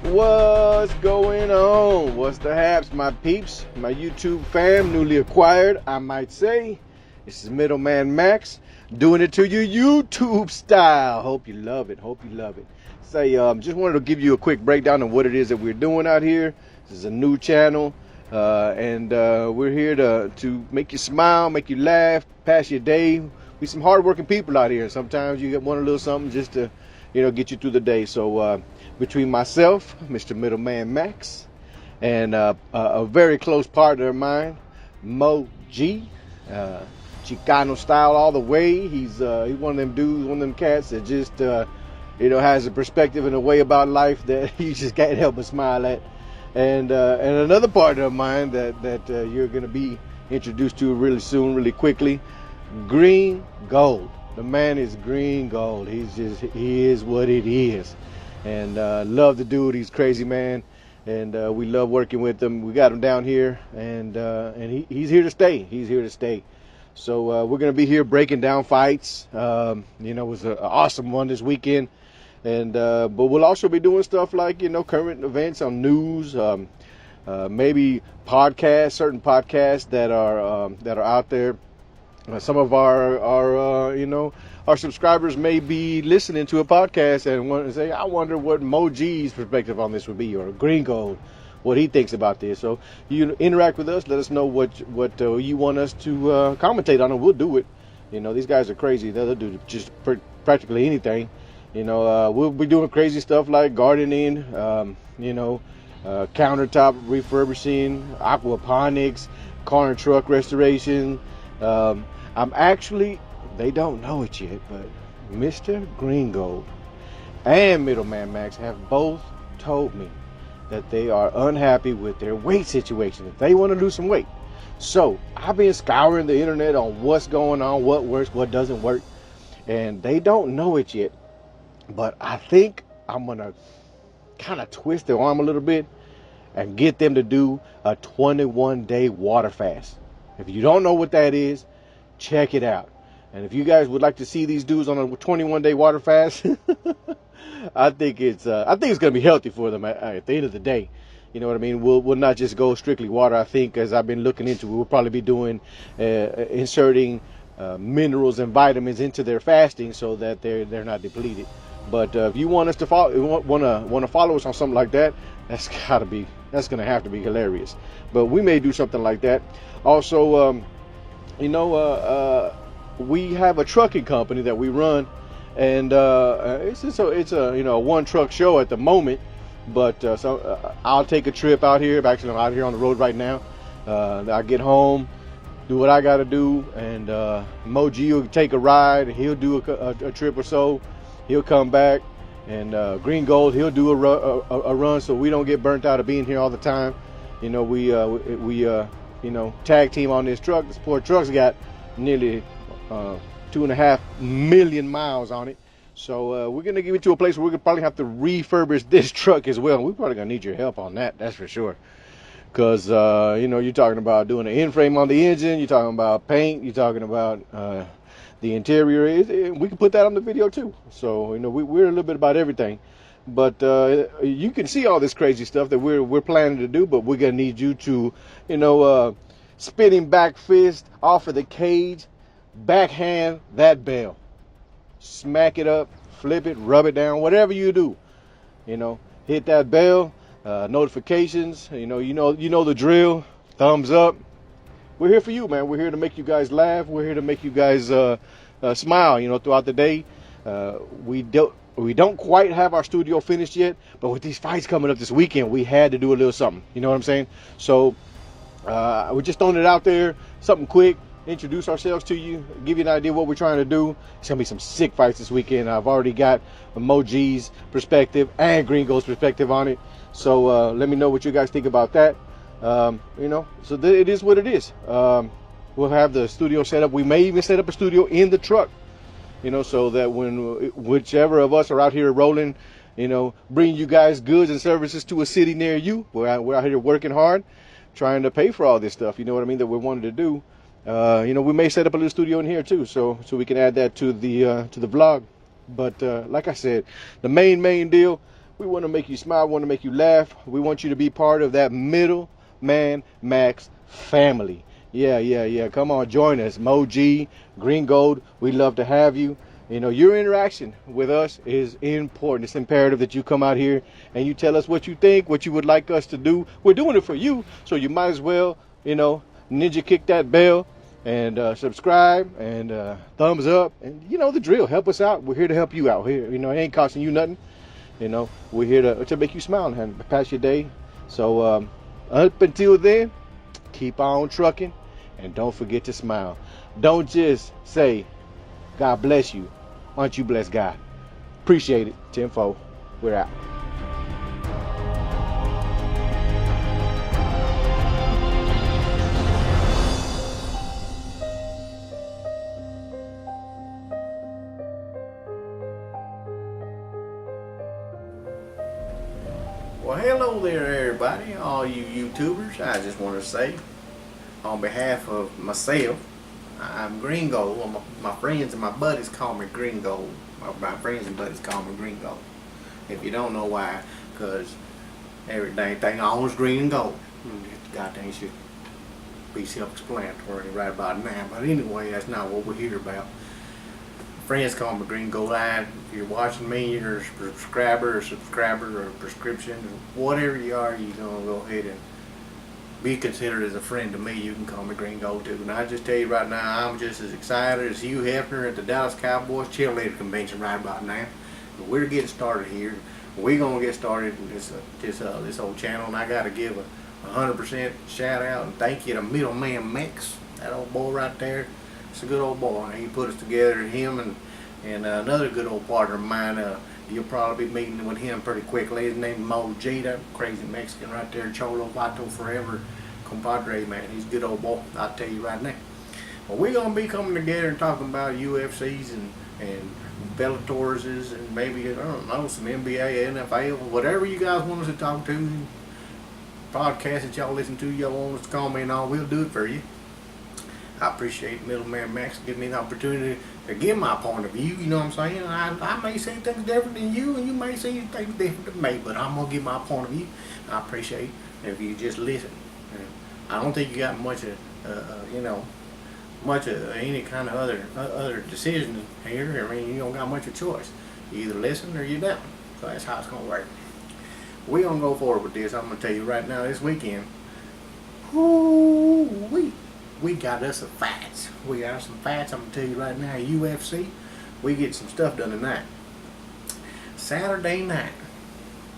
What's going on? What's the haps, my peeps? My YouTube fam, newly acquired, I might say. This is Middleman Max, doing it to you YouTube style. Hope you love it. Hope you love it. Say, just wanted to give you a quick breakdown of what it is that we're doing out here. This is a new channel, and we're here to make you smile, make you laugh, pass your day. We some hardworking people out here. Sometimes you get one a little something just to, get you through the day. So between myself, Mr. Middleman Max, and a very close partner of mine, Mo G, Chicano style all the way. He's one of them dudes, one of them cats that just has a perspective and a way about life that you just can't help but smile at. And another partner of mine that you're gonna be introduced to really soon, really quickly, Green Gold. The man is green gold. He is what it is. And love the dude. He's crazy, man. And we love working with him. We got him down here, and he's here to stay. He's here to stay. So we're gonna be here breaking down fights. It was an awesome one this weekend. And but we'll also be doing stuff like current events on news, maybe podcasts, certain podcasts that are out there. Some of our subscribers may be listening to a podcast and want to say, I wonder what Moji's perspective on this would be, or Green Gold, what he thinks about this. So you interact with us, let us know what you want us to commentate on, and we'll do it. These guys are crazy. They'll do just practically anything. We'll be doing crazy stuff like gardening, countertop refurbishing, aquaponics, car and truck restoration. I'm actually, they don't know it yet, but Mr. Green Gold and Middleman Max have both told me that they are unhappy with their weight situation, if they want to lose some weight. So I've been scouring the internet on what's going on, what works, what doesn't work, and they don't know it yet. But I think I'm going to kind of twist their arm a little bit and get them to do a 21-day water fast. If you don't know what that is, check it out. And if you guys would like to see these dudes on a 21-day water fast, I think it's going to be healthy for them at the end of the day. You know what I mean? We'll not just go strictly water. I think, as I've been looking into, we'll probably be doing inserting minerals and vitamins into their fasting so that they're not depleted. But if you want us to follow, want to follow us on something like that, that's going to have to be hilarious. But we may do something like that. Also, we have a trucking company that we run, and it's a one truck show at the moment. But I'll take a trip out here. Actually, I'm out here on the road right now. I get home, do what I got to do, and Moji will take a ride. He'll do a trip or so. He'll come back, and Green Gold, he'll do a run, so we don't get burnt out of being here all the time. We tag team on this truck. This poor truck's got nearly 2.5 million miles on it. So we're going to give it to a place where we're going to probably have to refurbish this truck as well. We're probably going to need your help on that's for sure. Because, you're talking about doing an in-frame on the engine. You're talking about paint. You're talking about the interior. We can put that on the video too. So, we're a little bit about everything. But you can see all this crazy stuff that we're planning to do, but we're going to need you to, spinning back fist off of the cage, backhand that bell. Smack it up, flip it, rub it down, whatever you do. Hit that bell, notifications, you know the drill, thumbs up. We're here for you, man. We're here to make you guys laugh. We're here to make you guys smile, throughout the day. We don't quite have our studio finished yet, but with these fights coming up this weekend, we had to do a little something. You know what I'm saying? So we're just throwing it out there, something quick, introduce ourselves to you, give you an idea what we're trying to do. It's going to be some sick fights this weekend. I've already got Moji's perspective and Green Gold's perspective on it. So let me know what you guys think about that. So it is what it is. We'll have the studio set up. We may even set up a studio in the truck, so that whichever of us are out here rolling, bringing you guys goods and services to a city near you. We're out here working hard, trying to pay for all this stuff, that we wanted to do. We may set up a little studio in here too, so we can add that to the vlog. But like I said, the main deal, We want to make you smile, we want to make you laugh. We want you to be part of that Middleman Max family. Yeah. Come on, join us. Mo G, Green Gold, we'd love to have you. You know, your interaction with us is important. It's imperative that you come out here and you tell us what you think, what you would like us to do. We're doing it for you, so you might as well, ninja kick that bell and subscribe and thumbs up. And you know the drill. Help us out. We're here to help you out here. You know, it ain't costing you nothing. You know, we're here to make you smile and pass your day. So up until then, keep on trucking and don't forget to smile. Don't just say, God bless you. Aren't you blessed, God? Appreciate it. 10-4. We're out. Well, hello there, everybody, all you YouTubers. I just want to say, on behalf of myself, I'm Gringo. My friends and my buddies call me Gringo. My friends and buddies call me Gringo. If you don't know why, because everything always green and gold. Goddamn should be self-explanatory right about now. But anyway, that's not what we're here about. Friends call me Gringo. If you're watching me, you're a subscriber or a prescription, whatever you are, you're gonna go ahead and be considered as a friend to me. You can call me Gringo too. And I just tell you right now, I'm just as excited as Hugh Hefner at the Dallas Cowboys cheerleader convention right about now. But we're getting started here. We're gonna get started in this old channel, and I gotta give a 100% shout out and thank you to Middleman Max, that old boy right there. It's a good old boy. He put us together, him and another good old partner of mine. You'll probably be meeting with him pretty quickly. His name is Mo G, that crazy Mexican right there, Cholo Vato forever, compadre, man. He's a good old boy, I'll tell you right now. Well, we're going to be coming together and talking about UFCs and Bellators and maybe, I don't know, some NBA, NFL, whatever you guys want us to talk to. Podcasts that y'all listen to, y'all want us to call me and all, we'll do it for you. I appreciate Middleman Max giving me the opportunity to give my point of view, you know what I'm saying? I may see things different than you, and you may see things different than me, but I'm going to give my point of view. I appreciate it if you just listen. I don't think you got much of, any kind of other decision here. I mean, you don't got much of a choice. You either listen or you don't. So that's how it's going to work. We're going to go forward with this. I'm going to tell you right now, this weekend, we got us some fights. We got some fights. I'm going to tell you right now, UFC, we get some stuff done tonight. Saturday night,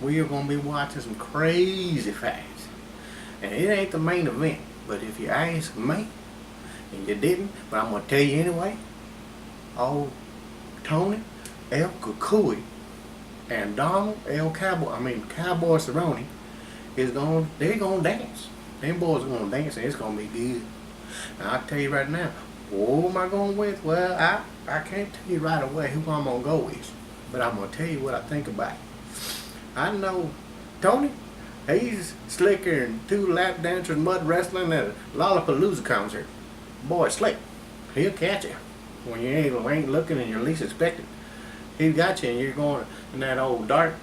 we are going to be watching some crazy fights. And it ain't the main event, but if you ask me, and you didn't, but I'm going to tell you anyway, old Tony El Kukui and Donald El Cowboy Cerrone they're going to dance. Them boys are going to dance and it's going to be good. Now, I'll tell you right now, who am I going with? Well, I can't tell you right away who I'm going to go with, but I'm going to tell you what I think about it. I know Tony, he's slicker than two lap dancers mud wrestling at a Lollapalooza concert. Boy, slick. He'll catch you when you ain't looking and you're least expecting. He's got you and you're going in that old dark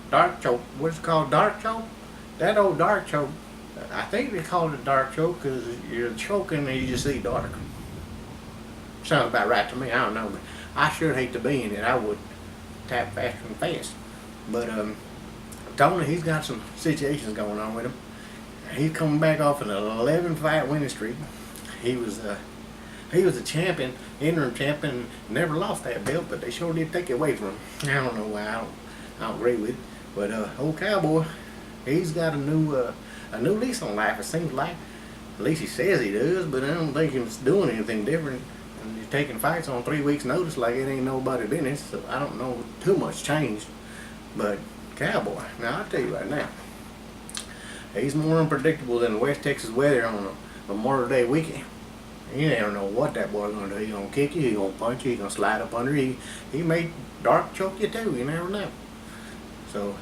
choke. What's it called, dark choke? That old dark choke. I think they call it a dark choke because you're choking and you just see dark. Sounds about right to me. I don't know, but I sure hate to be in it. I would tap faster and fast. But Tony, he's got some situations going on with him. He's coming back off an 11-fight winning streak. He was a champion, interim champion, never lost that belt, but they sure did take it away from him. I don't know why. I don't agree with it. But old Cowboy, he's got a new lease on life. It seems like, at least he says he does, but I don't think he's doing anything different. And he's taking fights on 3 weeks' notice like it ain't nobody business. So I don't know too much changed. But Cowboy, now I'll tell you right now, he's more unpredictable than the West Texas weather on a Memorial Day weekend. You never know what that boy's gonna do. He's gonna kick you, he's gonna punch you, he's gonna slide up under you. He may dark choke you too. You never know. So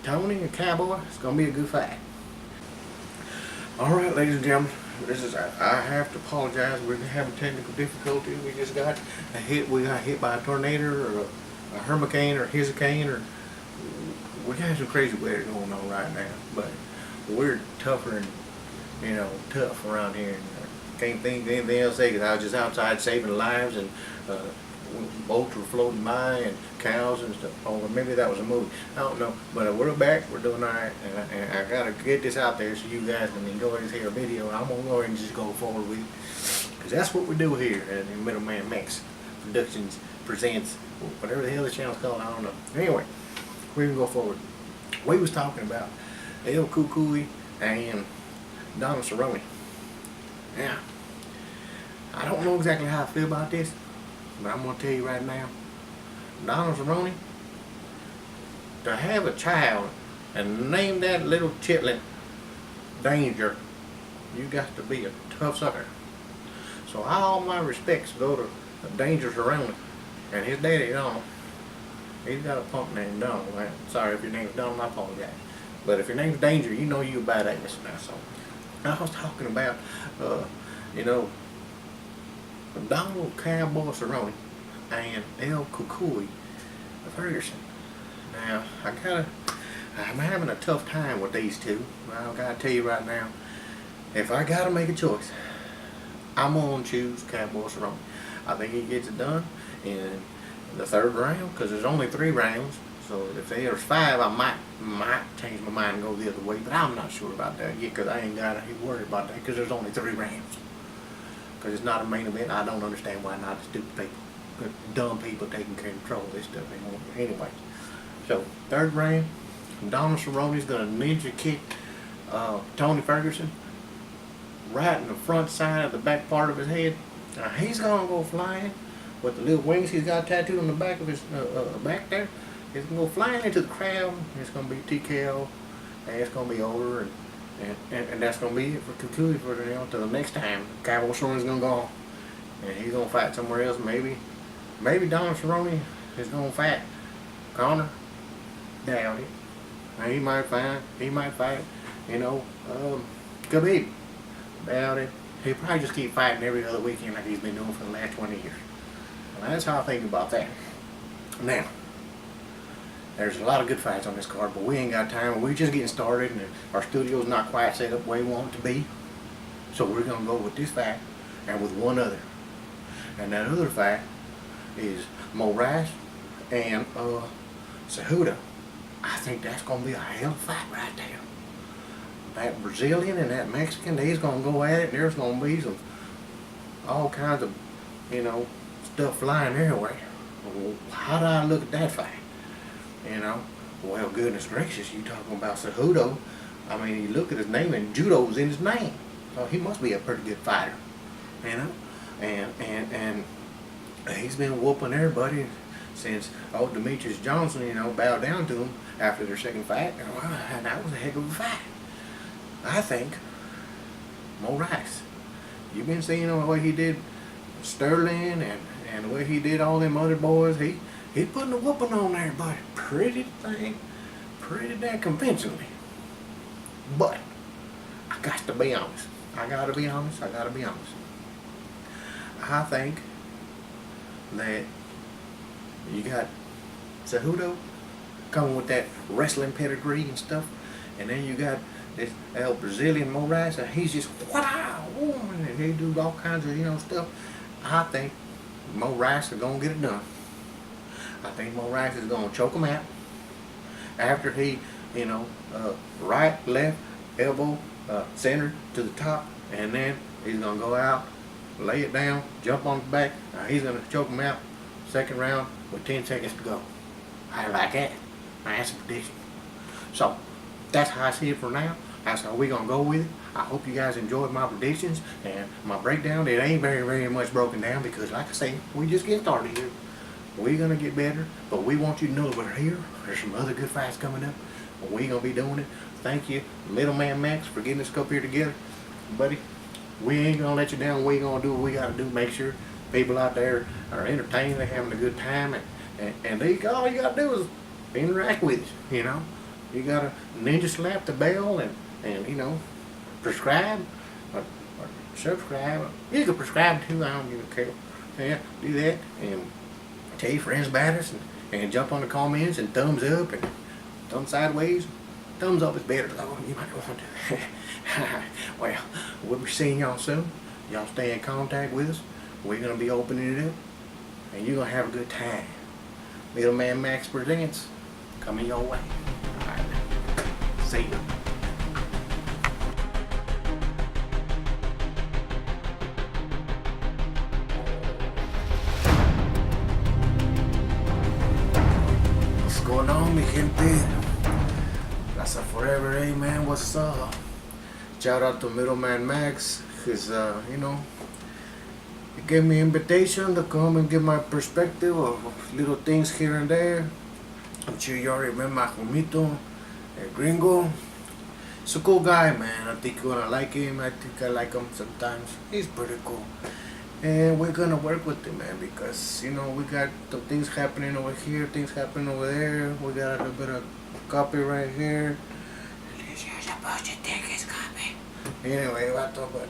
Tony and Cowboy, it's gonna be a good fight. All right, ladies and gentlemen, I have to apologize. We're having technical difficulty. We just got a hit. We got hit by a tornado or a hurricane or hurricane or we got some crazy weather going on right now, but we're tougher and, tough around here. Can't think of anything else to say, because I was just outside saving lives, and boats were floating by and cows and stuff. Oh, maybe that was a movie. I don't know. But we're back. We're doing all right. And I got to get this out there so you guys can enjoy this here video. And I'm going to go ahead and just go forward with it, because that's what we do here at Middleman Max Productions presents, whatever the hell the channel's called, I don't know. Anyway, we can go forward. We was talking about El Cucuy and Donald Cerrone. Now, I don't know exactly how I feel about this, but I'm going to tell you right now, Donald Cerrone, to have a child and name that little chitlin Danger, you got to be a tough sucker. So all my respects go to Danger Cerrone and his daddy Donald. He's got a punk named Donald. Sorry if your name's Donald, I apologize. But if your name's Danger, you know you a badass now. So I was talking about, Donald Cowboy Cerrone and El Cucuy Ferguson. Now, I'm having a tough time with these two. I gotta tell you right now, if I gotta make a choice, I'm gonna choose Cowboy Cerrone. I think he gets it done in the third round, because there's only 3 rounds. So if there's 5, I might change my mind and go the other way, but I'm not sure about that yet, because I ain't got to worry about that, because there's only 3 rounds. Because it's not a main event. I don't understand why not the stupid people, dumb people taking control of this stuff anymore. Anyway, so third round, Donald Cerrone's gonna ninja kick Tony Ferguson right in the front side of the back part of his head. Now he's gonna go flying with the little wings he's got tattooed on the back of his back there. He's gonna go flying into the crowd. It's gonna be TKO, and it's gonna be over, and that's gonna be it for Cucuy for till the next time. Cowboy Cerrone's gonna go, and he's gonna fight somewhere else. Maybe Donald Cerrone is gonna fight Conor. Doubt it. Now he might fight, Khabib. Doubt it. He'll probably just keep fighting every other weekend like he's been doing for the last 20 years. Well, that's how I think about that. Now, there's a lot of good fights on this card, but we ain't got time. We're just getting started, and our studio's not quite set up the way we want it to be. So we're going to go with this fight and with one other. And that other fight is Moraes and Cejudo. I think that's going to be a hell of a fight right there. That Brazilian and that Mexican, they's going to go at it, and there's going to be all kinds of, stuff flying everywhere. Well, how do I look at that fight? Well, goodness gracious, you talking about Cejudo. I mean, you look at his name, and judo's in his name. So he must be a pretty good fighter, And he's been whooping everybody since old Demetrius Johnson, bowed down to him after their second fight. And that was a heck of a fight. I think Moraes, you've been seeing the way he did Sterling and the way he did all them other boys. He's putting a whooping on everybody. Pretty damn convincingly. But I got to be honest. I gotta be honest. I think that you got Cejudo coming with that wrestling pedigree and stuff, and then you got this Brazilian Moraes, and he's just wow, and he do all kinds of stuff. I think Moraes is gonna get it done. I think Moraes is gonna choke him out after he, right, left, elbow, center to the top, and then he's gonna go out, lay it down, jump on the back. He's gonna choke him out. Second round with 10 seconds to go. I like that. That's a prediction. So that's how I see it for now. That's how we're gonna go with it. I hope you guys enjoyed my predictions and my breakdown. It ain't very much broken down, because like I say, we just get started here. We're gonna get better, but we want you to know that we're here. There's some other good fights coming up, but we're gonna be doing it. Thank you, Middleman Max, for getting us up here together, buddy. We ain't gonna let you down. We gonna do what we gotta do. Make sure people out there are entertained, they're having a good time, and all you gotta do is interact with us. You gotta ninja slap the bell and prescribe or subscribe. You can prescribe too. I don't give a care. Yeah, do that and tell your friends about us, and jump on the comments and thumbs up, and Thumb sideways, thumbs up is better. Oh, you might want to. Well, we'll be seeing y'all soon. Y'all stay in contact with us. We're going to be opening it up. And you're going to have a good time. Middleman Max Presents coming your way. Alright. See you. What's going on, mi gente? That's a forever, hey man, what's up? Shout out to Middleman Max, cause he gave me an invitation to come and give my perspective of little things here and there. I'm sure you already met my homito, El Gringo. He's a cool guy, man. I think you're gonna like him. I think I like him sometimes. He's pretty cool. And we're gonna work with him, man, because we got some things happening over here, things happening over there. We got a little bit of copy right here. This is supposed to take his copy. Anyway, vato, but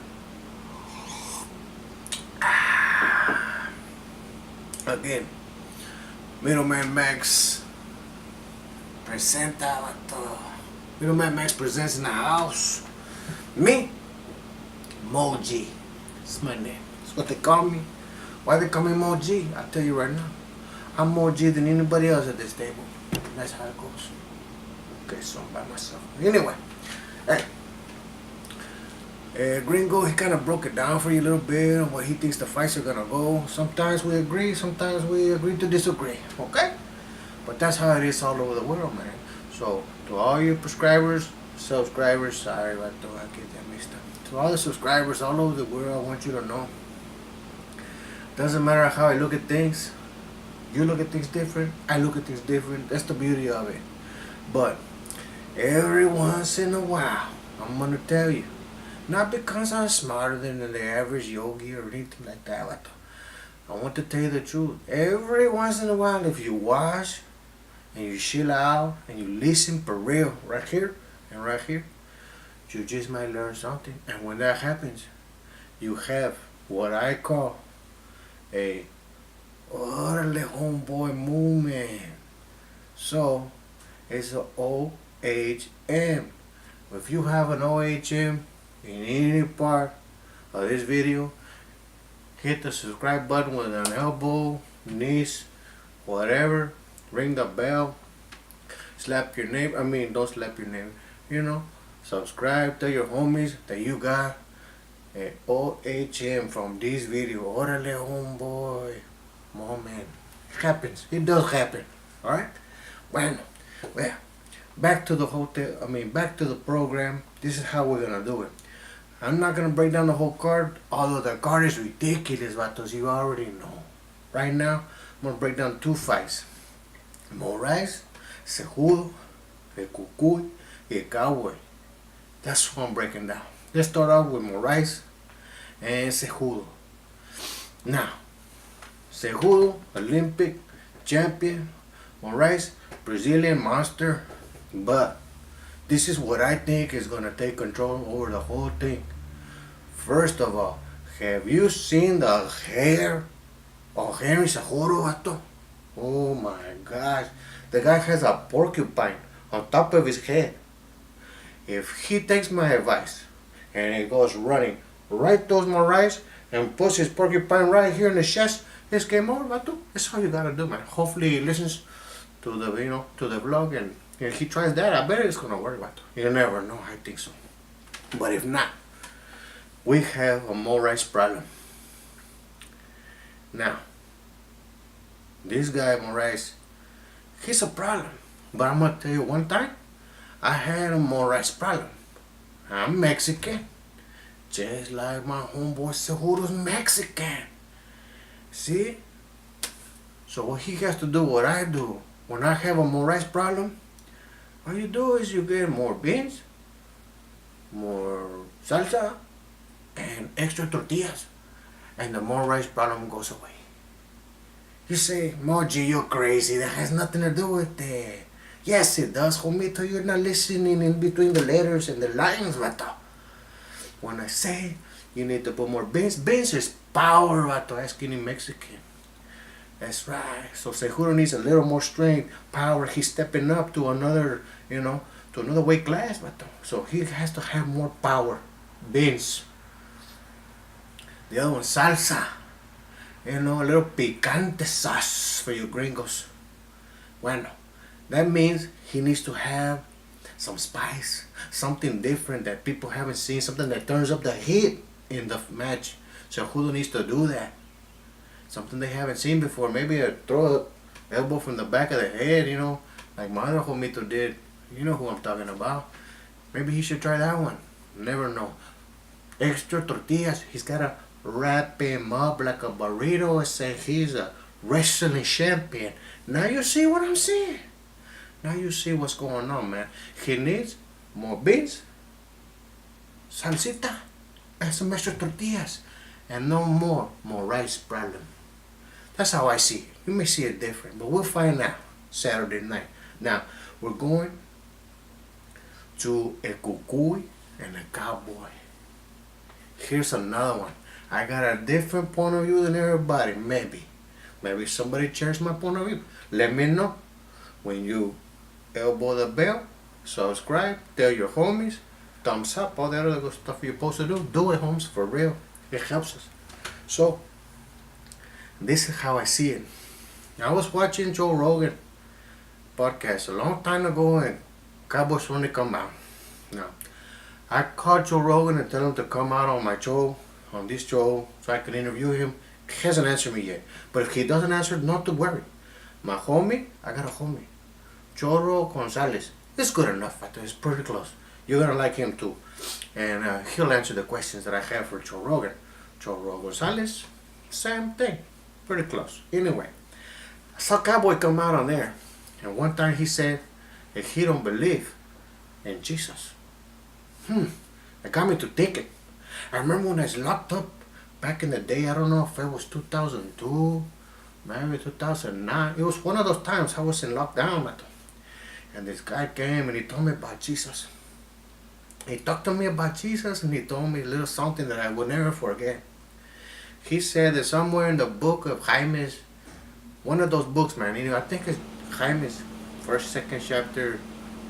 again, Middleman Max presenta, vato. Middleman Max presents in the house. Me, Moji. That's my name. That's what they call me. Why they call me Moji? I'll tell you right now. I'm more G than anybody else at this table. That's how it goes. Okay, so I'm by myself. Anyway, hey. Gringo, he kind of broke it down for you a little bit on what he thinks the fights are gonna go. Sometimes we agree to disagree, okay? But that's how it is all over the world, man. So, to all your subscribers, sorry about that, I get that mixed up. To all the subscribers all over the world, I want you to know, doesn't matter how I look at things, you look at things different, I look at things different. That's the beauty of it. But every once in a while, I'm gonna tell you, not because I'm smarter than the average yogi or anything like that. I want to tell you the truth. Every once in a while, if you watch and you chill out and you listen for real, right here and right here, you just might learn something. And when that happens, you have what I call a orderly homeboy movement. So it's an OHM. If you have an OHM in any part of this video, hit the subscribe button with an elbow, knees, whatever. Ring the bell. Slap your name. Don't slap your name. Subscribe. Tell your homies that you got an OHM from this video. Orale homeboy moment. It happens. It does happen. Alright? Well, back to the back to the program. This is how we're gonna do it. I'm not gonna break down the whole card, although the card is ridiculous, vatos. You already know. Right now, I'm gonna break down two fights. Moraes, Cejudo, El Cucuy, El Cowboy. That's what I'm breaking down. Let's start off with Moraes and Cejudo. Now, Cejudo, Olympic champion. Moraes, Brazilian monster. But this is what I think is going to take control over the whole thing. First of all, have you seen the hair of Henry Cejudo, vato? Oh my gosh. The guy has a porcupine on top of his head. If he takes my advice and he goes running right towards Moraes and puts his porcupine right here in the chest, it's game over, vato. That's all you gotta do, man. Hopefully he listens to the to the vlog, and if he tries that, I bet it's gonna work, vato. You never know. I think so. But if not, we have a Moraes problem. Now, this guy Moraes, he's a problem. But I'm gonna tell you one time, I had a Moraes problem. I'm Mexican, just like my homeboy Cejudo's Mexican. See? So what he has to do, what I do, when I have a Moraes problem, all you do is you get more beans, more salsa, and extra tortillas, and the Moraes problem goes away. You say, Moji, you're crazy. That has nothing to do with it. Yes, it does, homito. You're not listening in between the letters and the lines, vato. When I say you need to put more beans, beans is power, vato. Ask any Mexican. That's right. So Seguro needs a little more strength, power. He's stepping up to another, to another weight class, but so he has to have more power. Beans. The other one, salsa. A little picante sauce for you gringos. Bueno, that means he needs to have some spice, something different that people haven't seen, something that turns up the heat in the match. So Judo needs to do that. Something they haven't seen before. Maybe a throw elbow from the back of the head, like my other Jomito did. You know who I'm talking about. Maybe he should try that one. Never know. Extra tortillas. He's got to wrap him up like a burrito and say he's a wrestling champion. Now you see what I'm saying. Now you see what's going on, man. He needs more beans, salsita, and some extra tortillas. And no more rice problem. That's how I see it. You may see it different, but we'll find out Saturday night. Now, we're going to a cucuy and a cowboy. Here's another one. I got a different point of view than everybody, maybe. Maybe somebody shares my point of view. Let me know. When you elbow the bell, subscribe, tell your homies, thumbs up, all that other good stuff you're supposed to do. Do it, homies, for real. It helps us. So, this is how I see it. I was watching Joe Rogan podcast a long time ago, and Cowboys only come out. Now, I called Joe Rogan and tell him to come out on my show, on this show, so I can interview him. He hasn't answered me yet. But if he doesn't answer, not to worry. My homie, I got a homie. Choro Gonzalez. It's good enough. I think it's pretty close. You're going to like him too. And he'll answer the questions that I have for Joe Rogan. Choro Gonzalez, same thing. Pretty close. Anyway, I saw Cowboy come out on there. And one time he said, if he don't believe in Jesus. It got me to thinking. I remember when I was locked up back in the day. I don't know if it was 2002, maybe 2009. It was one of those times I was in lockdown. And this guy came and he told me about Jesus. He talked to me about Jesus and he told me a little something that I will never forget. He said that somewhere in the book of Jaime's, one of those books, man, I think it's Jaime's first, second chapter,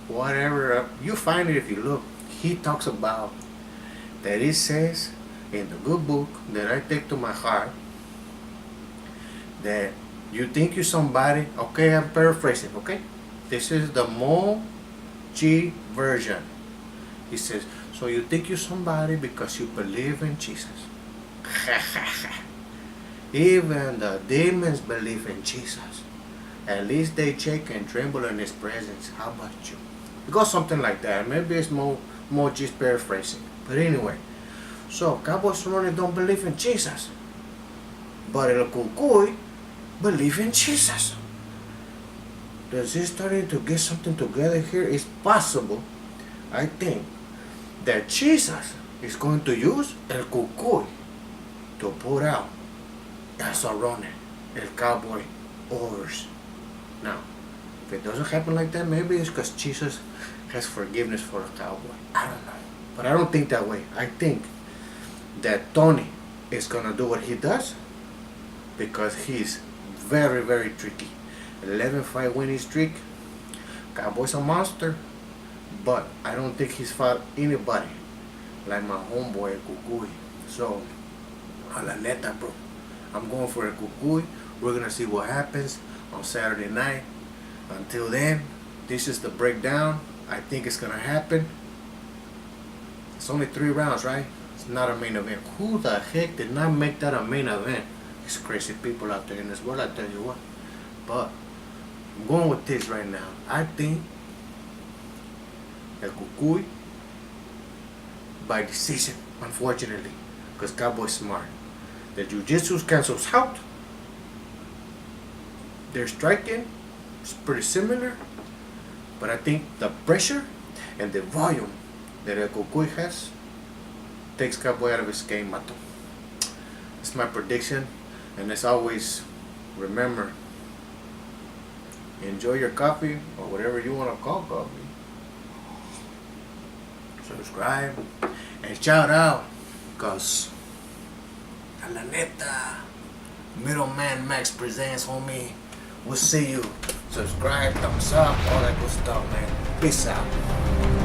whatever. You find it if you look. He talks about that it says in the good book that I take to my heart that you think you're somebody. Okay, I'm paraphrasing, okay? This is the Mo G version. He says, so you think you're somebody because you believe in Jesus. Even the demons believe in Jesus. At least they shake and tremble in His presence. How about you? It goes something like that. Maybe it's more just paraphrasing. But anyway, so Cowboys running don't believe in Jesus. But El Cucuy believe in Jesus. Does this starting to get something together here? It's possible, I think, that Jesus is going to use El Cucuy to put out El Zorrone, El Cowboy orders. Now, if it doesn't happen like that, maybe it's because Jesus has forgiveness for a cowboy. I don't know. But I don't think that way. I think that Tony is going to do what he does because he's very, very tricky. 11-5 winning streak. Cowboy's a monster. But I don't think he's fought anybody like my homeboy, Cucuy. So, a la neta, bro. I'm going for a Cucuy. We're going to see what happens on Saturday night. Until then, this is the breakdown. I think it's going to happen. It's only 3 rounds, right? It's not a main event. Who the heck did not make that a main event? It's crazy people out there in this world, I tell you what. But I'm going with this right now. I think El Cucuy by decision, unfortunately, because Cowboy's smart. The jiu-jitsu cancels out. Their striking is pretty similar, but I think the pressure and the volume that El Cucuy has takes Cowboy out of his game, mato. It's my prediction, and as always, remember, enjoy your coffee or whatever you want to call coffee. Subscribe and shout out, cause a la neta. Middleman Max presents, homie. We'll see you. Subscribe, thumbs up, all that good stuff, man. Peace out.